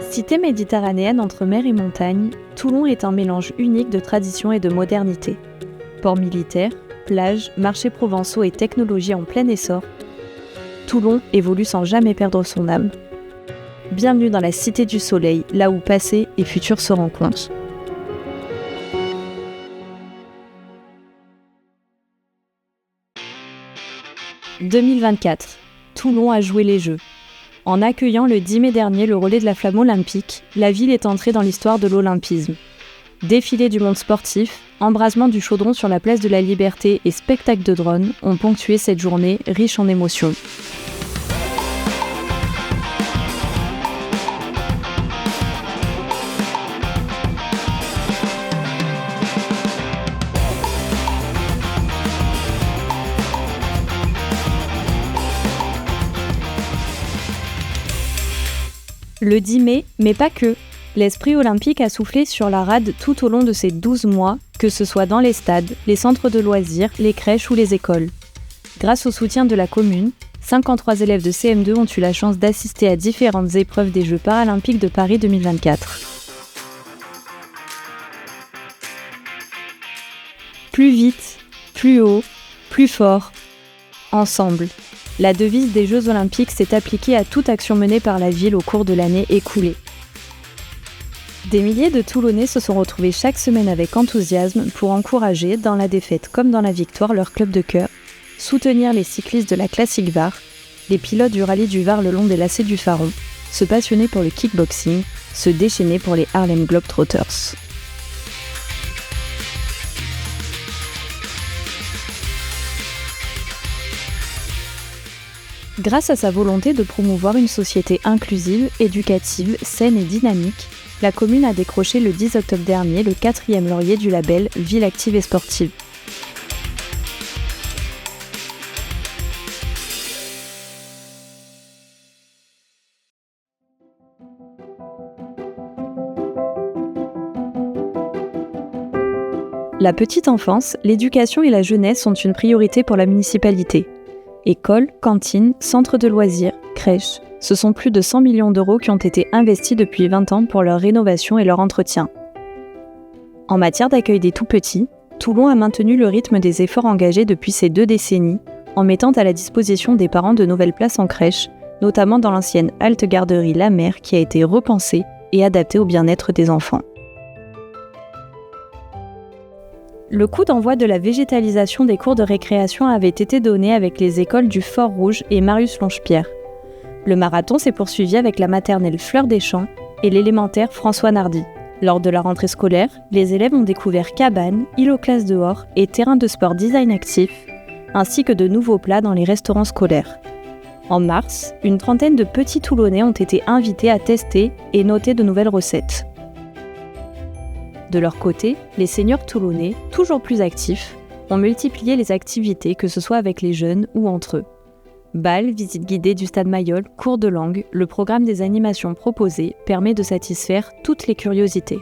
Cité méditerranéenne entre mer et montagne, Toulon est un mélange unique de tradition et de modernité. Port militaire, plages, marchés provençaux et technologie en plein essor, Toulon évolue sans jamais perdre son âme. Bienvenue dans la Cité du Soleil, là où passé et futur se rencontrent. « 2024. Toulon a joué les Jeux. En accueillant le 10 mai dernier le relais de la flamme olympique, la ville est entrée dans l'histoire de l'olympisme. Défilé du monde sportif, embrasement du chaudron sur la place de la Liberté et spectacle de drones ont ponctué cette journée riche en émotions. Le 10 mai, mais pas que. L'esprit olympique a soufflé sur la rade tout au long de ces 12 mois, que ce soit dans les stades, les centres de loisirs, les crèches ou les écoles. Grâce au soutien de la commune, 53 élèves de CM2 ont eu la chance d'assister à différentes épreuves des Jeux paralympiques de Paris 2024. Plus vite, plus haut, plus fort, ensemble. La devise des Jeux Olympiques s'est appliquée à toute action menée par la ville au cours de l'année écoulée. Des milliers de Toulonnais se sont retrouvés chaque semaine avec enthousiasme pour encourager, dans la défaite comme dans la victoire, leur club de cœur, soutenir les cyclistes de la Classique Var, les pilotes du rallye du Var le long des lacets du Faron, se passionner pour le kickboxing, se déchaîner pour les Harlem Globetrotters. Grâce à sa volonté de promouvoir une société inclusive, éducative, saine et dynamique, la commune a décroché le 10 octobre dernier le 4e laurier du label Ville active et sportive. La petite enfance, l'éducation et la jeunesse sont une priorité pour la municipalité. Écoles, cantines, centres de loisirs, crèches, ce sont plus de 100 millions d'euros qui ont été investis depuis 20 ans pour leur rénovation et leur entretien. En matière d'accueil des tout-petits, Toulon a maintenu le rythme des efforts engagés depuis ces 2 décennies, en mettant à la disposition des parents de nouvelles places en crèche, notamment dans l'ancienne halte garderie La Mer qui a été repensée et adaptée au bien-être des enfants. Le coup d'envoi de la végétalisation des cours de récréation avait été donné avec les écoles du Fort Rouge et Marius Longe-Pierre. Le marathon s'est poursuivi avec la maternelle Fleur des Champs et l'élémentaire François Nardy. Lors de la rentrée scolaire, les élèves ont découvert cabanes, îlots classe dehors et terrains de sport design actif, ainsi que de nouveaux plats dans les restaurants scolaires. En mars, une trentaine de petits Toulonnais ont été invités à tester et noter de nouvelles recettes. De leur côté, les seniors toulonnais, toujours plus actifs, ont multiplié les activités, que ce soit avec les jeunes ou entre eux. Bal, visite guidée du stade Mayol, cours de langue, le programme des animations proposées permet de satisfaire toutes les curiosités.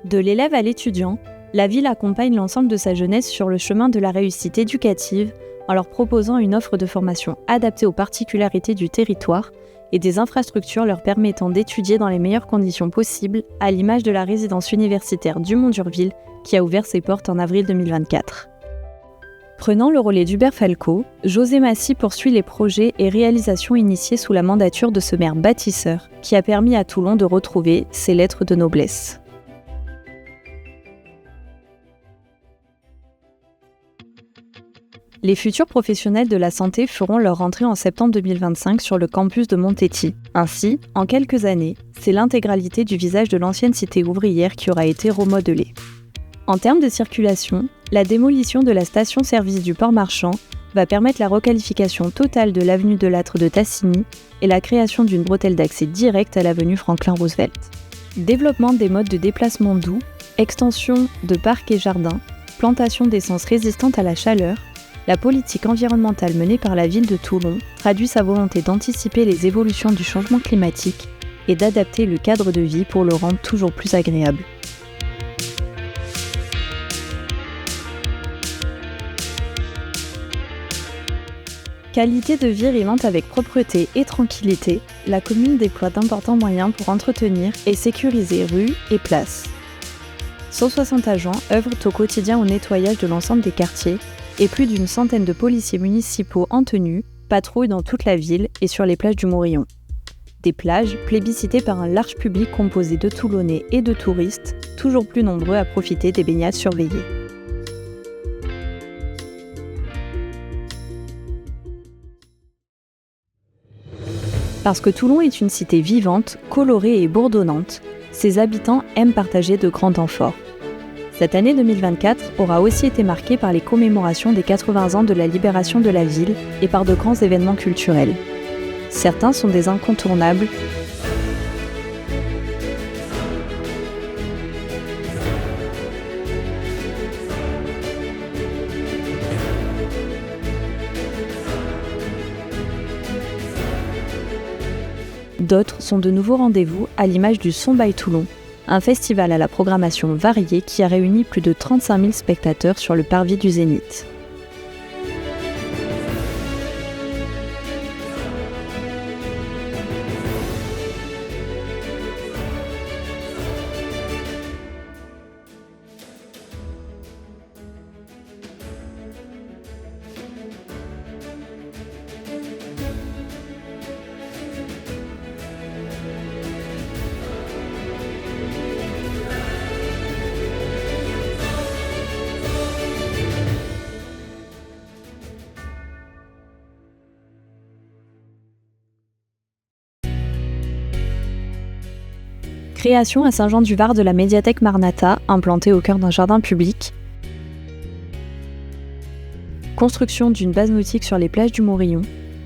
De l'élève à l'étudiant, la ville accompagne l'ensemble de sa jeunesse sur le chemin de la réussite éducative en leur proposant une offre de formation adaptée aux particularités du territoire et des infrastructures leur permettant d'étudier dans les meilleures conditions possibles, à l'image de la résidence universitaire Dumont-d'Urville qui a ouvert ses portes en avril 2024. Prenant le relais d'Hubert Falco, José Massy poursuit les projets et réalisations initiés sous la mandature de ce maire bâtisseur qui a permis à Toulon de retrouver ses lettres de noblesse. Les futurs professionnels de la santé feront leur rentrée en septembre 2025 sur le campus de Montetti. Ainsi, en quelques années, c'est l'intégralité du visage de l'ancienne cité ouvrière qui aura été remodelée. En termes de circulation, la démolition de la station-service du port marchand va permettre la requalification totale de l'avenue de Lattre de Tassigny et la création d'une bretelle d'accès direct à l'avenue Franklin-Roosevelt. Développement des modes de déplacement doux, extension de parcs et jardins, plantation d'essences résistantes à la chaleur, la politique environnementale menée par la ville de Toulon traduit sa volonté d'anticiper les évolutions du changement climatique et d'adapter le cadre de vie pour le rendre toujours plus agréable. Qualité de vie rimante avec propreté et tranquillité, la commune déploie d'importants moyens pour entretenir et sécuriser rues et places. 160 agents œuvrent au quotidien au nettoyage de l'ensemble des quartiers et plus d'une centaine de policiers municipaux en tenue patrouillent dans toute la ville et sur les plages du Morillon. Des plages plébiscitées par un large public composé de Toulonnais et de touristes, toujours plus nombreux à profiter des baignades surveillées. Parce que Toulon est une cité vivante, colorée et bourdonnante, ses habitants aiment partager de grands temps forts. Cette année 2024 aura aussi été marquée par les commémorations des 80 ans de la libération de la ville et par de grands événements culturels. Certains sont des incontournables. D'autres sont de nouveaux rendez-vous à l'image du Son by Toulon, un festival à la programmation variée qui a réuni plus de 35 000 spectateurs sur le parvis du Zénith. Création à Saint-Jean-du-Var de la médiathèque Marnata, implantée au cœur d'un jardin public. Construction d'une base nautique sur les plages du Morillon.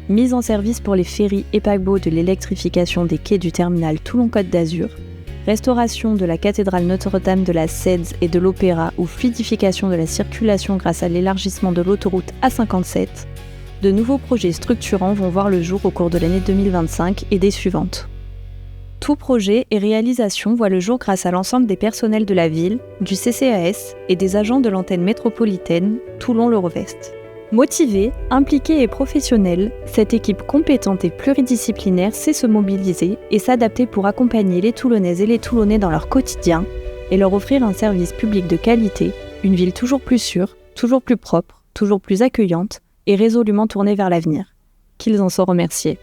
Mise en service pour les ferries et paquebots de l'électrification des quais du terminal Toulon-Côte d'Azur. Restauration de la cathédrale Notre-Dame de la Cèdze et de l'Opéra ou fluidification de la circulation grâce à l'élargissement de l'autoroute A57. De nouveaux projets structurants vont voir le jour au cours de l'année 2025 et des suivantes. Tout projet et réalisation voit le jour grâce à l'ensemble des personnels de la ville, du CCAS et des agents de l'antenne métropolitaine Toulon-l'Eurovest. Motivée, impliquée et professionnelle, cette équipe compétente et pluridisciplinaire sait se mobiliser et s'adapter pour accompagner les Toulonnaises et les Toulonnais dans leur quotidien et leur offrir un service public de qualité, une ville toujours plus sûre, toujours plus propre, toujours plus accueillante et résolument tournée vers l'avenir. Qu'ils en soient remerciés.